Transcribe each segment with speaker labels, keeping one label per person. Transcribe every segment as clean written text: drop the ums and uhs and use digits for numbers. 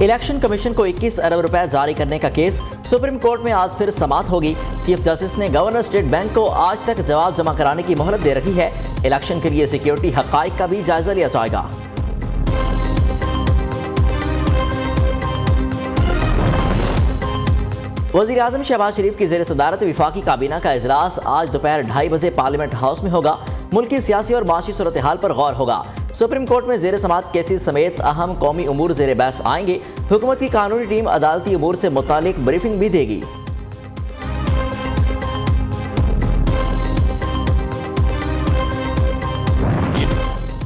Speaker 1: Election commission को 21 अरब रुपए जारी करने का केस सुप्रीम कोर्ट में आज फिर समाअत होगी। चीफ जस्टिस ने गवर्नर स्टेट बैंक को आज तक जवाब जमा कराने की मोहलत दे रखी है। इलेक्शन के लिए सिक्योरिटी हक़ाइक़ का भी जायजा लिया जाएगा। वज़ीर-ए-आज़म शहबाज शरीफ की ज़ेर सदारत वफाकी काबीना का इजलास आज दोपहर 2:30 बजे पार्लियामेंट हाउस में होगा। मुल्क की सियासी और माशी सूरत हाल पर गौर होगा। सुप्रीम कोर्ट में ज़ेर समाअत केसेस समेत अहम कौमी उमूर ज़ेर बहस आएंगे। हुकूमत की कानूनी टीम अदालती उमूर से मुतालिक ब्रीफिंग भी देगी।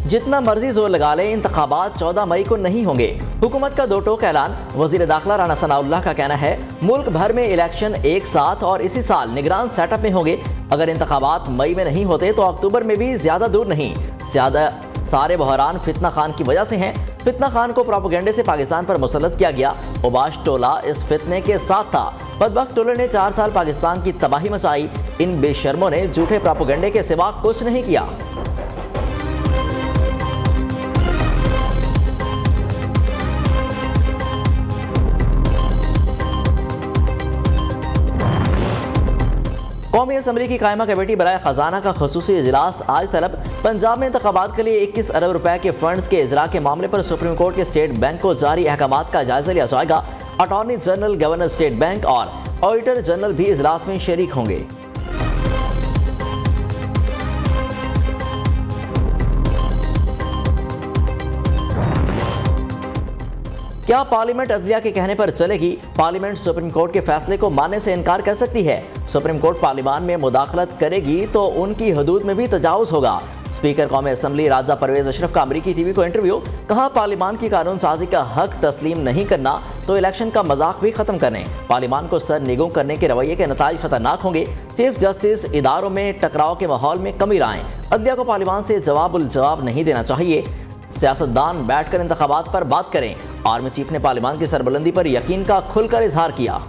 Speaker 1: जितना मर्जी जोर लगा ले, इंतखाबात 14 मई को नहीं होंगे। हुकूमत का दो टोक ऐलान। वज़ीर दाखिला राना सनाउल्लाह का कहना है मुल्क भर में इलेक्शन एक साथ और इसी साल निगरान सेटअप में होंगे। अगर इंतखाबात मई में नहीं होते तो अक्टूबर में भी ज्यादा दूर नहीं। सारे बहरान फितना खान की वजह से हैं। फितना खान को प्रोपेगेंडे से पाकिस्तान पर मुसल्लत किया गया। उबाश टोला इस फितने के साथ था। बदबख्त टोले ने 4 साल पाकिस्तान की तबाही मचाई। इन बेशर्मों ने झूठे प्रोपेगेंडे के सिवा कुछ नहीं किया। कौमी असम्बली की कायमा कमेटी बराए खजाना का खसूसी इजलास आज तलब। पंजाब में इंतखाबात के लिए 21 अरब रुपए के फंड्स के इजरा के मामले पर सुप्रीम कोर्ट के स्टेट बैंक को जारी अहकामात का जायजा लिया जाएगा। Attorney general, governor state bank और ऑडिटर जनरल भी इजलास में शरीक होंगे। क्या पार्लियामेंट अदलिया के कहने पर चलेगी? पार्लियामेंट सुप्रीम कोर्ट के फैसले को मानने से इनकार कर सकती है। सुप्रीम कोर्ट पार्लियामान में मुदाखलत करेगी तो उनकी हदूद में भी तजावुज होगा। स्पीकर कौमी असम्बली राजा परवेज अशरफ का अमरीकी टीवी को इंटरव्यू। कहा पार्लियामान की कानून साजी का हक तस्लीम नहीं करना तो इलेक्शन का मजाक भी खत्म करें। पार्लियामान को सर निगू करने के रवैये के नताइज खतरनाक होंगे। चीफ जस्टिस इदारों में टकराव के माहौल में कमी लाएं। अदलिया को पार्लियामान से जवाब नहीं देना चाहिए। सियासतदान बैठकर इंतखाबात पर बात करें। आर्मी चीफ ने पार्लियामान की सरबुलंदी पर यकीन का खुलकर इजहार किया।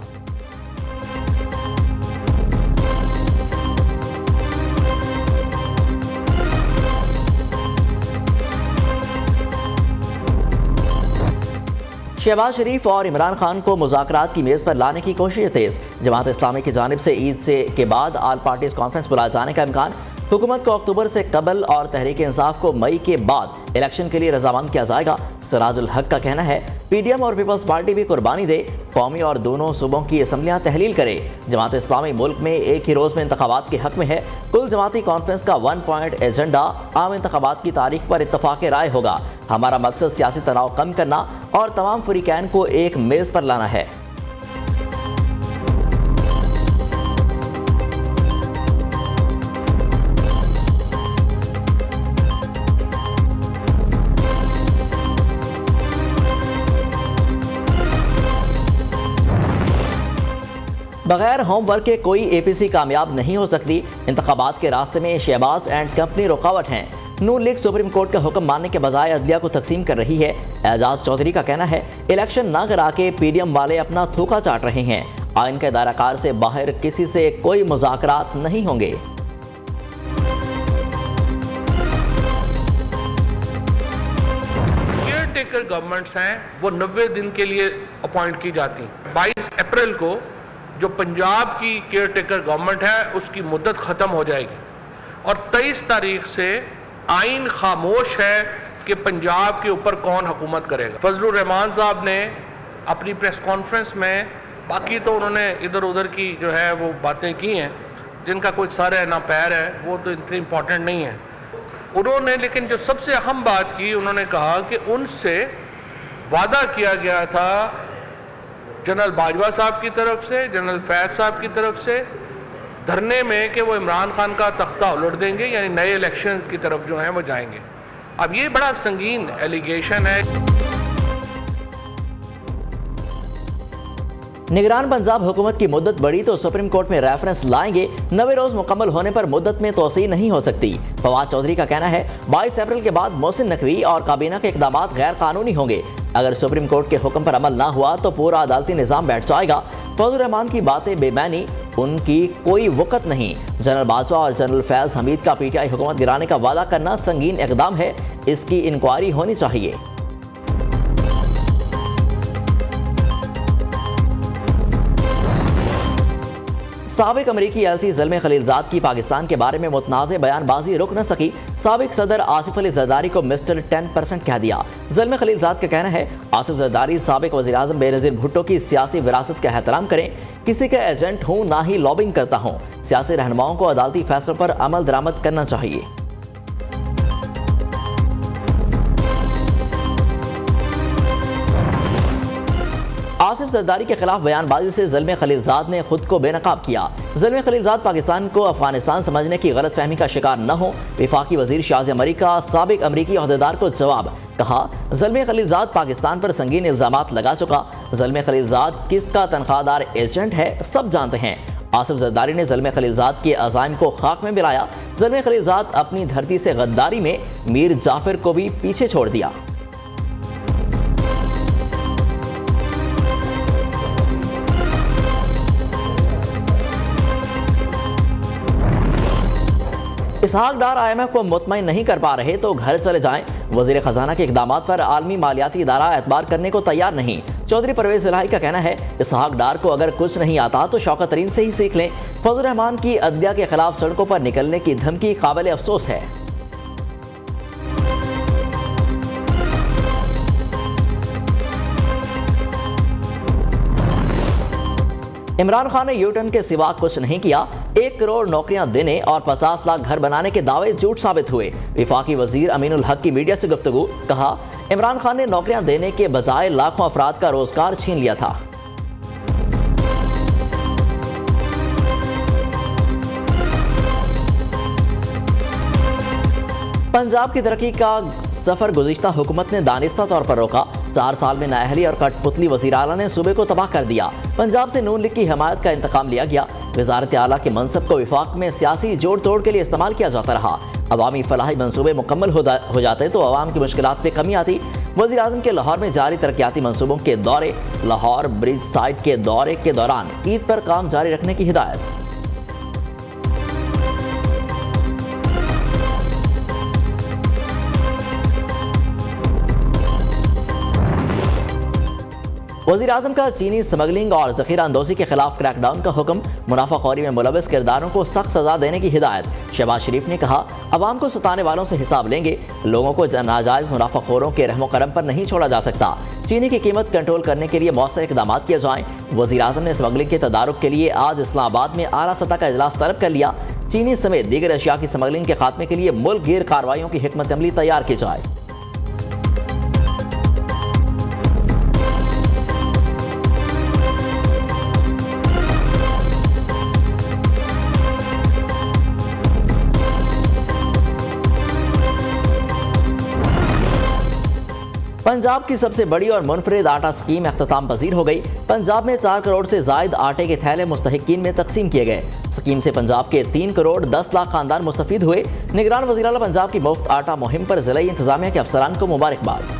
Speaker 1: शहबाज शरीफ और इमरान खान को मुज़ाकरात की मेज़ पर लाने की कोशिश तेज। जमात इस्लामी की जानिब से ईद के बाद ऑल पार्टीज कॉन्फ्रेंस बुलाए जाने का इम्कान। हुकूमत को अक्टूबर से कबल और तहरीक इंसाफ को मई के बाद इलेक्शन के लिए रजामंद किया जाएगा। सिराजुल हक का कहना है पीडीएम और पीपल्स पार्टी भी कुर्बानी दे, कौमी और दोनों सूबों की असम्बलियां तहलील करे। जमात इस्लामी मुल्क में एक ही रोज़ में इंतखाबात के हक में है। कुल जमाती कॉन्फ्रेंस का 1 पॉइंट एजेंडा आम इंतखाबात की तारीख पर इत्तफाक राय होगा। हमारा मकसद सियासी तनाव कम करना और तमाम फरीकैन को एक मेज़ पर लाना है। बगैर होमवर्क के कोई एपीसी कामयाब नहीं हो सकती। इंतखाबात के रास्ते में शहबाज एंड कंपनी रुकावट हैं। नून लीग सुप्रीम कोर्ट का हुक्म मानने के बजाय अदलिया को तकसीम कर रही है। एजाज चौधरी का कहना है इलेक्शन ना करा के पीडीएम वाले अपना थूका चाट रहे हैं। आइन के दायराकार से बाहर किसी से कोई मुज़ाकरात नहीं होंगे।
Speaker 2: केयरटेकर गवर्नमेंट्स हैं वो 90 दिन के लिए अपॉइंट की जाती हैं। 22 अप्रैल को जो पंजाब की केयरटेकर गवर्नमेंट है उसकी मुद्दत ख़त्म हो जाएगी और 23 तारीख से आइन खामोश है कि पंजाब के ऊपर कौन हुकूमत करेगा। फजलुर रहमान साहब ने अपनी प्रेस कॉन्फ्रेंस में, बाकी तो उन्होंने इधर उधर की जो है वो बातें की हैं जिनका कोई सर है ना पैर है, वो तो इतनी इम्पोर्टेंट नहीं है। उन्होंने लेकिन जो सबसे अहम बात की, उन्होंने कहा कि उनसे वादा किया गया था जनरल बाजवा साहब की तरफ से, जनरल फैज साहब की तरफ से धरने में कि वो इमरान खान का तख्ता उलट देंगे, यानी नए इलेक्शन की तरफ जो हैं वो जाएंगे। अब ये बड़ा संगीन एलिगेशन है।
Speaker 1: निगरान पंजाब हुकूमत की मुद्दत बढ़ी तो सुप्रीम कोर्ट में रेफरेंस लाएंगे। 90 रोज मुकम्मल होने पर मुद्दत में तोसी नहीं हो सकती। फवाद चौधरी का कहना है 22 अप्रैल के बाद मोहसिन नकवी और काबीना के इकदाम गैर कानूनी होंगे। अगर सुप्रीम कोर्ट के हुक्म पर अमल ना हुआ तो पूरा अदालती निज़ाम बैठ जाएगा। फजल रहमान की बातें बेमानी, उनकी कोई वक़्त नहीं। जनरल बाजवा और जनरल फैज हमीद का पीटीआई हुकूमत गिराने का वादा करना संगीन इकदाम है। इसकी इंक्वायरी होनी चाहिए। साबिक अमरीकी एलची ज़ल्मे खलीलज़ाद की पाकिस्तान के बारे में मुतनाज़े बयानबाजी रुक न सकी। साबिक सदर आसिफ अली जरदारी को मिस्टर 10% कह दिया। ज़ल्मे खलीलज़ाद का कहना है आसिफ जरदारी साबिक वज़ीर-ए-आज़म बेनज़ीर भुट्टो की सियासी विरासत का एहतराम करें। किसी का एजेंट हूँ ना ही लॉबिंग करता हूँ। सियासी रहनुमाओं को अदालती फैसलों पर अमल दरामद करना चाहिए। आसिफ जरदारी के खिलाफ बयानबाजी से ज़ल्मे खलीलज़ाद ने खुद को बेनकाब किया। ज़ल्मे खलीलज़ाद पाकिस्तान को अफगानिस्तान समझने की गलतफहमी का शिकार न हो। वफाकी वजीर शाह अमरीका साबिक अमरीकी अहदेदार को जवाब। कहा ज़ल्मे खलीलज़ाद पाकिस्तान पर संगीन इल्ज़ामात लगा चुका। ज़ल्मे खलीलज़ाद किसका तनख्वाहदार एजेंट है सब जानते हैं। आसिफ जरदारी ने ज़ल्मे खलीलज़ाद के अज़ाइम को खाक में मिलाया। ज़ल्मे खलीलज़ाद अपनी धरती से गद्दारी में मीर जाफर को भी पीछे छोड़ दिया। इसहाक डार IMF को मुतमईन नहीं कर पा रहे तो घर चले जाएं। वजीर खजाना के इकदामात पर आलमी मालियाती इदारा एतबार करने को तैयार नहीं। चौधरी परवेज इलाही का कहना है इसहाक डार को अगर कुछ नहीं आता तो शौकत तरीन से ही सीख लें। फजल रहमान की अदलिया के खिलाफ सड़कों पर निकलने की धमकी काबिल अफसोस है। इमरान खान ने यूटर्न के सिवा कुछ नहीं किया। 1 करोड़ नौकरियां देने और 50 लाख घर बनाने के दावे झूठ साबित हुए। वफाकी वजीर अमीनुल हक की मीडिया से गुफ्तगू। कहा इमरान खान ने नौकरियां देने के बजाय लाखों अफराद का रोजगार छीन लिया था। पंजाब की तरक्की का सफर गुज़िश्ता हुकूमत ने दानिस्ता तौर पर रोका। 4 साल में नाअहली और कठपुतली वज़ीर आला ने सूबे को तबाह कर दिया। पंजाब से नून लीग की हमायत का इंतकाम लिया गया। वज़ारत आला के मनसब को विफाक में सियासी जोड़ तोड़ के लिए इस्तेमाल किया जाता रहा। अवामी फलाही मनसूबे मुकम्मल हो जाते तो अवाम की मुश्किलात में कमी आती। वज़ीर आज़म के लाहौर में जारी तरक्याती मनसूबों के दौरे, लाहौर ब्रिज साइट के दौरे के दौरान ईद पर काम जारी रखने की हिदायत। वज़ीर आज़म का चीनी स्मगलिंग और ज़ख़ीरा अंदोज़ी के खिलाफ क्रैकडाउन का हुक्म। मुनाफाखोरी में मुलविस किरदारों को सख्त सजा देने की हिदायत। शहबाज शरीफ ने कहा अवाम को सताने वालों से हिसाब लेंगे। लोगों को नाजायज़ मुनाफाखोरों के रहमो करम पर नहीं छोड़ा जा सकता। चीनी की कीमत कंट्रोल करने के लिए मौसर इक़दामात किए जाएँ। वज़ीर आज़म ने स्मगलिंग के तदारुक के लिए आज इस्लामाबाद में आला सतह का इजलास तलब कर लिया। चीनी समेत दीगर अशिया की स्मगलिंग के खात्मे के लिए मुल्क गिर कार्रवाइयों की हिकमत अमली तैयार की जाए। पंजाब की सबसे बड़ी और मुनफरिद आटा स्कीम अख्ताम पजीर हो गई। पंजाब में 4 करोड़ से जायद आटे के थैले मुस्तहिकीन में तकसीम किए गए। स्कीम से पंजाब के 3 करोड़ 10 लाख खानदान मुस्तफीद हुए। निगरान वज़ीर आला पंजाब की मुफ्त आटा मुहिम पर ज़िला इंतजामिया के अफसरान को मुबारकबाद।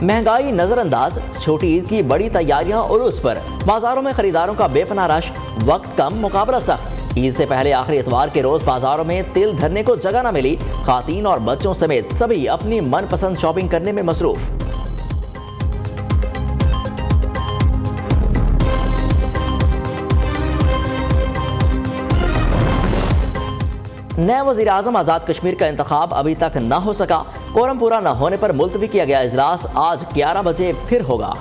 Speaker 1: महंगाई नजरअंदाज, छोटी ईद की बड़ी तैयारियां उरूज पर। बाजारों में खरीदारों का बेपनाह रश, वक्त कम मुकाबला सख्त। ईद से पहले आखिरी इतवार के रोज बाजारों में तिल धरने को जगह न मिली। खातीन और बच्चों समेत सभी अपनी मनपसंद शॉपिंग करने में मसरूफ। नए वज़ीर आज़म आज़ाद कश्मीर का इंतखाब अभी तक न हो सका। कोरम पूरा न होने पर मुलतवी किया गया इजलास आज 11 बजे फिर होगा।